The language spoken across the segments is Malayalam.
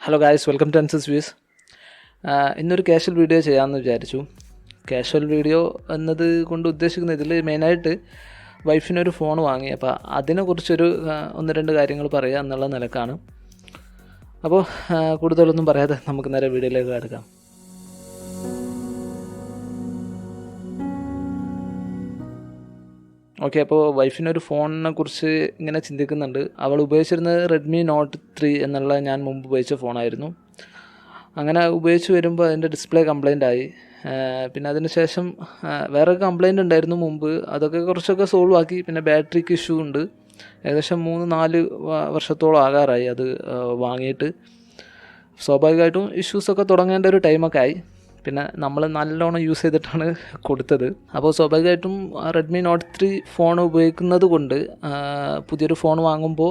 Hello guys, welcome to Ansa's views. ഇന്നൊരു കാഷ്വൽ വീഡിയോ ചെയ്യാമെന്ന് വിചാരിച്ചു. കാഷ്വൽ വീഡിയോ എന്നത് കൊണ്ട് ഉദ്ദേശിക്കുന്നത് ഇതിൽ മെയിനായിട്ട് വൈഫിനൊരു ഫോൺ വാങ്ങി, അപ്പോൾ അതിനെക്കുറിച്ചൊരു ഒന്ന് രണ്ട് കാര്യങ്ങൾ പറയുക എന്നുള്ള നിലക്കാണ്. അപ്പോൾ കൂടുതലൊന്നും പറയാതെ നമുക്ക് നേരെ വീഡിയോയിലേക്ക് കിടക്കാം. ഓക്കെ, അപ്പോൾ വൈഫിനൊരു ഫോണിനെ കുറിച്ച് ഇങ്ങനെ ചിന്തിക്കുന്നുണ്ട്. അവൾ ഉപയോഗിച്ചിരുന്നത് റെഡ്മി നോട്ട് 3 എന്നുള്ള ഞാൻ മുമ്പ് ഉപയോഗിച്ച ഫോണായിരുന്നു. അങ്ങനെ ഉപയോഗിച്ച് വരുമ്പോൾ അതിൻ്റെ ഡിസ്പ്ലേ കംപ്ലൈൻ്റ് ആയി. പിന്നെ അതിന് ശേഷം വേറെ കംപ്ലൈൻ്റ് ഉണ്ടായിരുന്നു മുമ്പ്, അതൊക്കെ കുറച്ചൊക്കെ സോൾവ് ആക്കി. പിന്നെ ബാറ്ററിക്ക് ഇഷ്യൂ ഉണ്ട്. ഏകദേശം 3-4 വർഷത്തോളം ആകാറായി അത് വാങ്ങിയിട്ട്. സ്വാഭാവികമായിട്ടും ഇഷ്യൂസൊക്കെ തുടങ്ങേണ്ട ഒരു ടൈമൊക്കെ ആയി. പിന്നെ നമ്മൾ നല്ലോണം യൂസ് ചെയ്തിട്ടാണ് കൊടുത്തത്. അപ്പോൾ സ്വാഭാവികമായിട്ടും റെഡ്മി നോട്ട് 3 ഫോൺ ഉപയോഗിക്കുന്നത് കൊണ്ട് പുതിയൊരു ഫോൺ വാങ്ങുമ്പോൾ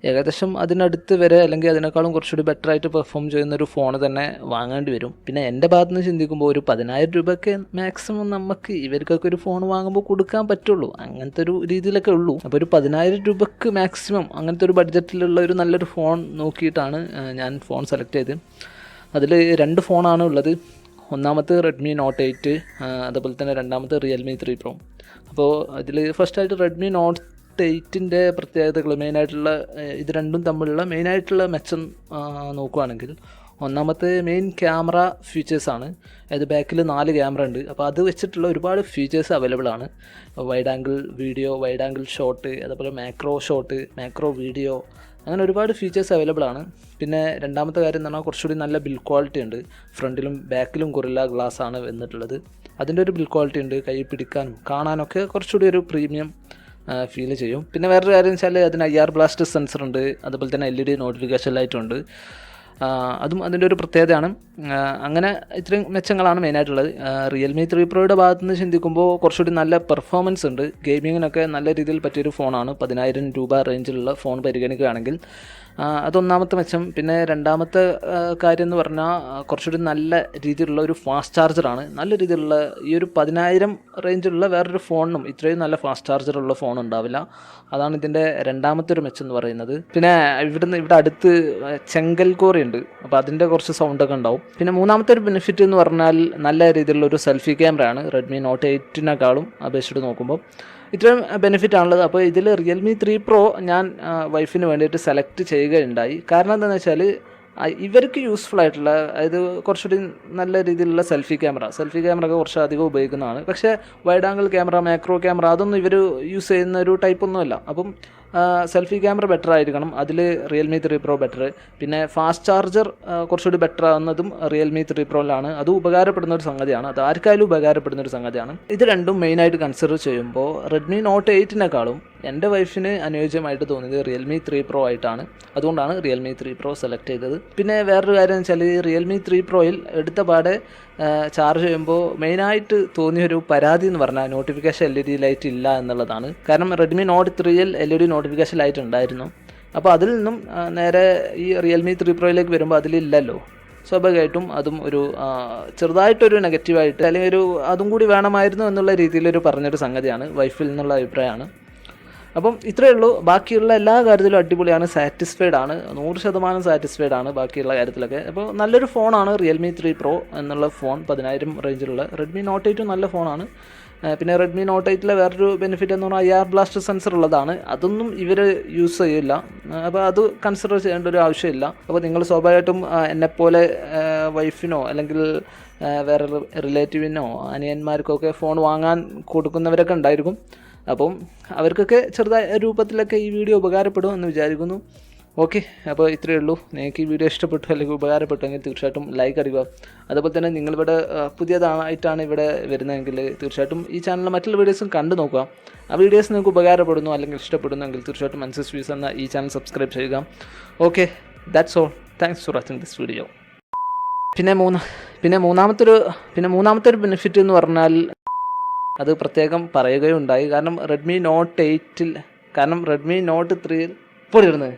ഏകദേശം അതിനടുത്ത് വരെ അല്ലെങ്കിൽ അതിനേക്കാളും കുറച്ചുകൂടി ബെറ്ററായിട്ട് പെർഫോം ചെയ്യുന്നൊരു ഫോൺ തന്നെ വാങ്ങേണ്ടി വരും. പിന്നെ എൻ്റെ ഭാഗത്ത് നിന്ന് ചിന്തിക്കുമ്പോൾ ഒരു 10,000 രൂപയ്ക്ക് മാക്സിമം നമുക്ക് ഇവർക്കൊക്കെ ഒരു ഫോൺ വാങ്ങുമ്പോൾ കൊടുക്കാൻ പറ്റുള്ളൂ. അങ്ങനത്തെ ഒരു രീതിയിലൊക്കെ ഉള്ളൂ. അപ്പോൾ ഒരു 10,000 രൂപയ്ക്ക് മാക്സിമം അങ്ങനത്തെ ഒരു ബഡ്ജറ്റിലുള്ള ഒരു നല്ലൊരു ഫോൺ നോക്കിയിട്ടാണ് ഞാൻ ഫോൺ സെലക്ട് ചെയ്തത്. അതിൽ 2 ഫോണാണ് ഉള്ളത്. ഒന്നാമത്തെ റെഡ്മി നോട്ട് 8, അതുപോലെ തന്നെ രണ്ടാമത്തെ റിയൽമി 3 പ്രോ. അപ്പോൾ ഇതിൽ ഫസ്റ്റായിട്ട് റെഡ്മി നോട്ട് 8ൻ്റെ പ്രത്യേകതകൾ മെയിനായിട്ടുള്ള ഇത് രണ്ടും തമ്മിലുള്ള മെയിനായിട്ടുള്ള മെച്ചം നോക്കുകയാണെങ്കിൽ, ഒന്നാമത്തെ മെയിൻ ക്യാമറ ഫീച്ചേഴ്സാണ്. അതായത് ബാക്കിൽ 4 ക്യാമറ ഉണ്ട്. അപ്പോൾ അത് വെച്ചിട്ടുള്ള ഒരുപാട് ഫീച്ചേഴ്സ് അവൈലബിൾ ആണ്. Wide angle video, wide angle shot, അതുപോലെ മാക്രോ ഷോട്ട്, മാക്രോ വീഡിയോ, അങ്ങനെ ഒരുപാട് ഫീച്ചേഴ്സ് അവൈലബിൾ ആണ്. പിന്നെ രണ്ടാമത്തെ കാര്യം എന്ന് പറഞ്ഞാൽ കുറച്ചുകൂടി നല്ല ബിൽ ക്വാളിറ്റി ഉണ്ട്. ഫ്രണ്ടിലും ബാക്കിലും ഗൊറില്ല ഗ്ലാസ് ആണ് വന്നിട്ടുള്ളത്. അതിൻ്റെ ഒരു ബിൽ ക്വാളിറ്റി ഉണ്ട്. കൈ പിടിക്കാനും കാണാനൊക്കെ കുറച്ചുകൂടി ഒരു പ്രീമിയം ഫീൽ ചെയ്യും. പിന്നെ വേറൊരു കാര്യം വെച്ചാൽ അതിന് IR ബ്ലാസ്റ്റ് സെൻസർ ഉണ്ട്. അതുപോലെ തന്നെ LED നോട്ടിഫിക്കേഷൻ ലൈറ്റ് ഉണ്ട്. അതും അതിൻ്റെ ഒരു പ്രത്യേകതയാണ്. അങ്ങനെ ഇത്രയും മെച്ചങ്ങളാണ് മെയിനായിട്ടുള്ളത്. റിയൽമി 3 പ്രോയുടെ ഭാഗത്തുനിന്ന് ചിന്തിക്കുമ്പോൾ കുറച്ചുകൂടി നല്ല പെർഫോമൻസ് ഉണ്ട്. ഗെയിമിങ്ങിനൊക്കെ നല്ല രീതിയിൽ പറ്റിയൊരു ഫോണാണ്. 10,000 രൂപ റേഞ്ചിലുള്ള ഫോൺ പരിഗണിക്കുകയാണെങ്കിൽ അതൊന്നാമത്തെ മെച്ചം. പിന്നെ രണ്ടാമത്തെ കാര്യം എന്ന് പറഞ്ഞാൽ കുറച്ചുകൂടി നല്ല രീതിയിലുള്ള ഒരു ഫാസ്റ്റ് ചാർജറാണ്. നല്ല രീതിയിലുള്ള ഈ ഒരു 10,000 റേഞ്ചിലുള്ള വേറൊരു ഫോണിനും ഇത്രയും നല്ല ഫാസ്റ്റ് ചാർജറുള്ള ഫോൺ ഉണ്ടാവില്ല. അതാണ് ഇതിൻ്റെ രണ്ടാമത്തെ ഒരു മെച്ചം എന്ന് പറയുന്നത്. പിന്നെ ഇവിടെ അടുത്ത് ചെങ്കൽക്കോറി ഉണ്ട്. അപ്പോൾ അതിൻ്റെ കുറച്ച് സൗണ്ടൊക്കെ ഉണ്ടാവും. പിന്നെ മൂന്നാമത്തെ ഒരു ബെനിഫിറ്റ് എന്ന് പറഞ്ഞാൽ നല്ല രീതിയിലുള്ള ഒരു സെൽഫി ക്യാമറയാണ്. റെഡ്മി നോട്ട് 8-നേക്കാളും അപേക്ഷിച്ചിട്ട് നോക്കുമ്പോൾ ഇത്രയും ബെനിഫിറ്റ് ആണുള്ളത്. അപ്പോൾ ഇതിൽ റിയൽമി 3 പ്രോ ഞാൻ വൈഫിന് വേണ്ടിയിട്ട് സെലക്ട് ചെയ്യുകയുണ്ടായി. കാരണം എന്താണെന്ന് വെച്ചാൽ ഇവർക്ക് യൂസ്ഫുൾ ആയിട്ടുള്ള, അതായത് കുറച്ചുകൂടി നല്ല രീതിയിലുള്ള സെൽഫി ക്യാമറ ഒക്കെ കുറച്ച് അധികം ഉപയോഗിക്കുന്നതാണ്. പക്ഷേ wide angle camera, macro camera അതൊന്നും ഇവർ യൂസ് ചെയ്യുന്ന ഒരു ടൈപ്പൊന്നുമല്ല. അപ്പം സെൽഫി ക്യാമറ ബെറ്റർ ആയിരിക്കണം. അതിൽ റിയൽമി 3 പ്രോ ബെറ്റർ. പിന്നെ ഫാസ്റ്റ് ചാർജർ കുറച്ചുകൂടി ബെറ്റർ ആവുന്നതും റിയൽമി 3 പ്രോയിലാണ്. അത് ഉപകാരപ്പെടുന്ന ഒരു സംഗതിയാണ്. അത് ആർക്കായാലും ഉപകാരപ്പെടുന്ന ഒരു സംഗതിയാണ്. ഇത് രണ്ടും മെയിനായിട്ട് കൺസിഡർ ചെയ്യുമ്പോൾ റെഡ്മി നോട്ട് 8-നേക്കാളും എൻ്റെ വൈഫിന് അനുയോജ്യമായിട്ട് തോന്നിയത് റിയൽമി 3 പ്രോ ആയിട്ടാണ്. അതുകൊണ്ടാണ് റിയൽമി 3 പ്രോ സെലക്ട് ചെയ്തത്. പിന്നെ വേറൊരു കാര്യം എന്ന് വെച്ചാൽ റിയൽമി 3 പ്രോയിൽ എടുത്ത പാടെ ചാർജ് ചെയ്യുമ്പോൾ മെയിനായിട്ട് തോന്നിയൊരു പരാതി എന്ന് പറഞ്ഞാൽ നോട്ടിഫിക്കേഷൻ LED ലൈറ്റ് ഇല്ല എന്നുള്ളതാണ്. കാരണം റെഡ്മി നോട്ട് 3ൽ LED നോട്ടിഫിക്കേഷൻ ലൈറ്റ് ഉണ്ടായിരുന്നു. അപ്പോൾ അതിൽ നിന്നും നേരെ ഈ റിയൽമി 3 പ്രോയിലേക്ക് വരുമ്പോൾ അതിലില്ലല്ലോ. സ്വാഭാവികമായിട്ടും അതും ഒരു ചെറുതായിട്ടൊരു നെഗറ്റീവായിട്ട്, അല്ലെങ്കിൽ ഒരു അതും കൂടി വേണമായിരുന്നു എന്നുള്ള രീതിയിലൊരു പറഞ്ഞൊരു സംഗതിയാണ് വൈഫിൽ നിന്നുള്ള അഭിപ്രായമാണ്. അപ്പം ഇത്രയേ ഉള്ളൂ. ബാക്കിയുള്ള എല്ലാ കാര്യത്തിലും അടിപൊളിയാണ്, സാറ്റിസ്ഫൈഡ് ആണ്, 100% സാറ്റിസ്ഫൈഡ് ആണ് ബാക്കിയുള്ള കാര്യത്തിലൊക്കെ. അപ്പോൾ നല്ലൊരു ഫോണാണ് റിയൽമി 3 പ്രോ എന്നുള്ള ഫോൺ. 10,000 റേഞ്ചിലുള്ള റെഡ്മി നോട്ട് 8 നല്ല ഫോണാണ്. പിന്നെ റെഡ്മി നോട്ട് 8ലെ വേറൊരു ബെനിഫിറ്റ് എന്ന് പറഞ്ഞാൽ IR ബ്ലാസ്റ്റ് സെൻസർ ഉള്ളതാണ്. അതൊന്നും ഇവർ യൂസ് ചെയ്യില്ല. അപ്പോൾ അത് കൺസിഡർ ചെയ്യേണ്ട ഒരു ആവശ്യമില്ല. അപ്പോൾ നിങ്ങൾ സ്വാഭാവികമായിട്ടും എന്നെപ്പോലെ വൈഫിനോ അല്ലെങ്കിൽ വേറെ റിലേറ്റീവിനോ അനിയന്മാർക്കൊക്കെ ഫോൺ വാങ്ങാൻ കൊടുക്കുന്നവരൊക്കെ ഉണ്ടായിരിക്കും. അപ്പം അവർക്കൊക്കെ ചെറുതായ രൂപത്തിലൊക്കെ ഈ വീഡിയോ ഉപകാരപ്പെടും എന്ന് വിചാരിക്കുന്നു. ഓക്കെ, അപ്പോൾ ഇത്രയേ ഉള്ളൂ. നിങ്ങൾക്ക് ഈ വീഡിയോ ഇഷ്ടപ്പെട്ടു അല്ലെങ്കിൽ ഉപകാരപ്പെട്ടുവെങ്കിൽ തീർച്ചയായിട്ടും ലൈക്ക് അടിക്കുക. അതുപോലെ തന്നെ നിങ്ങളിവിടെ പുതിയതായിട്ടാണ് ഇവിടെ വരുന്നതെങ്കിൽ തീർച്ചയായിട്ടും ഈ ചാനലിലെ മറ്റുള്ള വീഡിയോസും കണ്ടു നോക്കുക. ആ വീഡിയോസ് നിങ്ങൾക്ക് ഉപകാരപ്പെടുന്നു അല്ലെങ്കിൽ ഇഷ്ടപ്പെടുന്നെങ്കിൽ തീർച്ചയായിട്ടും അൻസസ് വ്യൂസ് എന്ന ഈ ചാനൽ സബ്സ്ക്രൈബ് ചെയ്യുക. Okay, that's all. Thanks for watching this video. പിന്നെ മൂന്നാമത്തെ ഒരു ബെനിഫിറ്റ് എന്ന് പറഞ്ഞാൽ അത് പ്രത്യേകം പറയുകയുണ്ടായി. കാരണം റെഡ്മി നോട്ട് 3ൽ പൊടിയിരുന്നത്